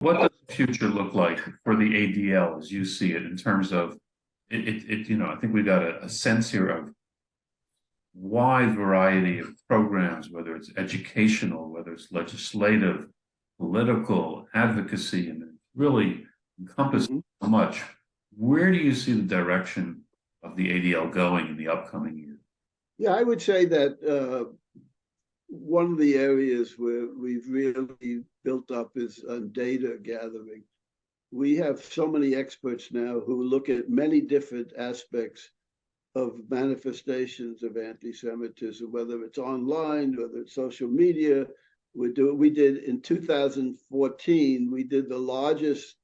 What does the future look like for the ADL as you see it in terms of I think we've got a sense here of wide variety of programs, whether it's educational, whether it's legislative, political, advocacy, and it really encompasses so much. Where do you see the direction of the ADL going in the upcoming year? Yeah, I would say that one of the areas where we've really built up is on data gathering. We have so many experts now who look at many different aspects of manifestations of anti-Semitism, whether it's online, whether it's social media. We did in 2014, we did the largest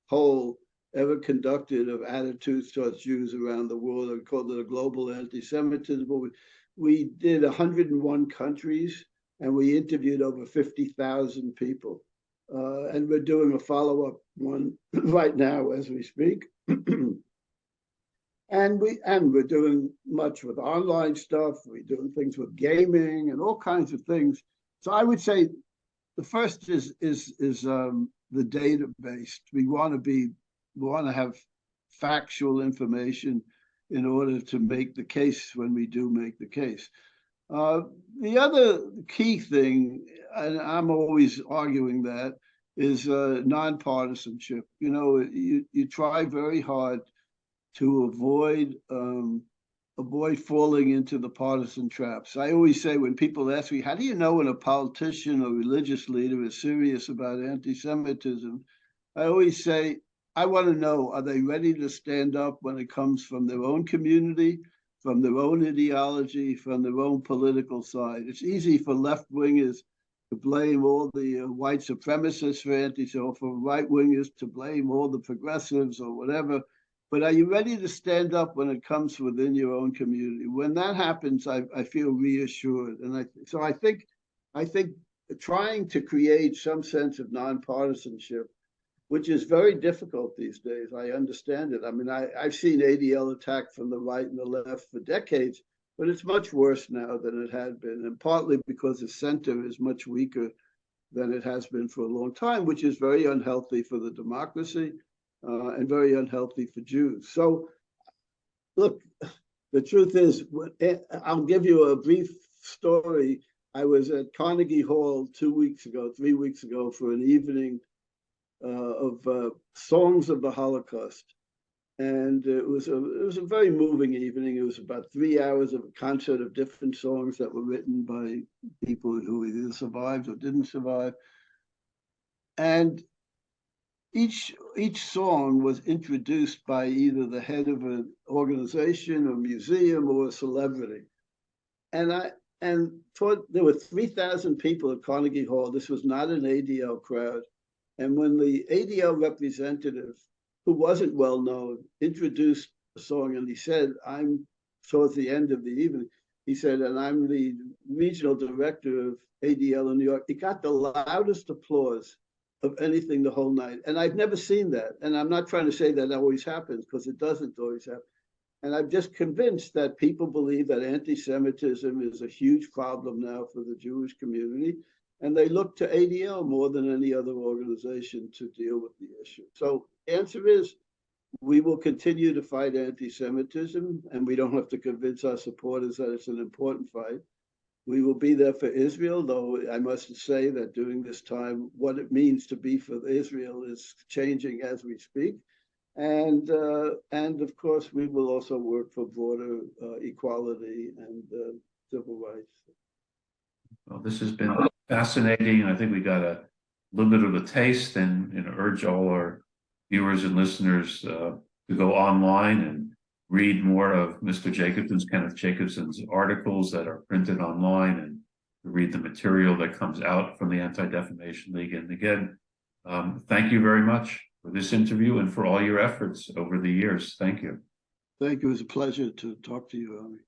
poll ever conducted of attitudes towards Jews around the world. We called it a global anti-Semitism. We did 101 countries, and we interviewed over 50,000 people. And we're doing a follow-up one right now as we speak. And we're doing much with online stuff. We're doing things with gaming and all kinds of things. So I would say the first is the database. We want to have factual information in order to make the case when we do make the case. The other key thing, and I'm always arguing that, is nonpartisanship. You try very hard to avoid falling into the partisan traps. I always say when people ask me, how do you know when a politician or religious leader is serious about anti-Semitism? I always say, I want to know, are they ready to stand up when it comes from their own community, from their own ideology, from their own political side? It's easy for left-wingers to blame all the white supremacists for anti-Semitism, or for right-wingers to blame all the progressives or whatever. But are you ready to stand up when it comes within your own community? When that happens, I feel reassured. And I think trying to create some sense of nonpartisanship, which is very difficult these days. I understand it. I mean, I've seen ADL attacked from the right and the left for decades, but it's much worse now than it had been, and partly because the center is much weaker than it has been for a long time, which is very unhealthy for the democracy and very unhealthy for Jews. So, look, the truth is, I'll give you a brief story. I was at Carnegie Hall 3 weeks ago, for an evening of songs of the Holocaust, and it was a very moving evening. It was about 3 hours of a concert of different songs that were written by people who either survived or didn't survive, and each song was introduced by either the head of an organization or museum or a celebrity, and there were 3,000 people at Carnegie Hall. This was not an ADL crowd. And when the ADL representative, who wasn't well known, introduced the song, and he said, towards the end of the evening, he said, and I'm the regional director of ADL in New York, it got the loudest applause of anything the whole night. And I've never seen that. And I'm not trying to say that always happens, because it doesn't always happen. And I'm just convinced that people believe that anti-Semitism is a huge problem now for the Jewish community. And they look to ADL more than any other organization to deal with the issue. So the answer is, we will continue to fight anti-Semitism, and we don't have to convince our supporters that it's an important fight. We will be there for Israel, though I must say that during this time, what it means to be for Israel is changing as we speak. And of course, we will also work for broader equality and civil rights. Well, this has been fascinating. I think we got a little bit of a taste, and urge all our viewers and listeners to go online and read more of Mr. Kenneth Jacobson's articles that are printed online, and to read the material that comes out from the Anti-Defamation League. And again, thank you very much for this interview and for all your efforts over the years. Thank you. Thank you. It was a pleasure to talk to you, Honorary.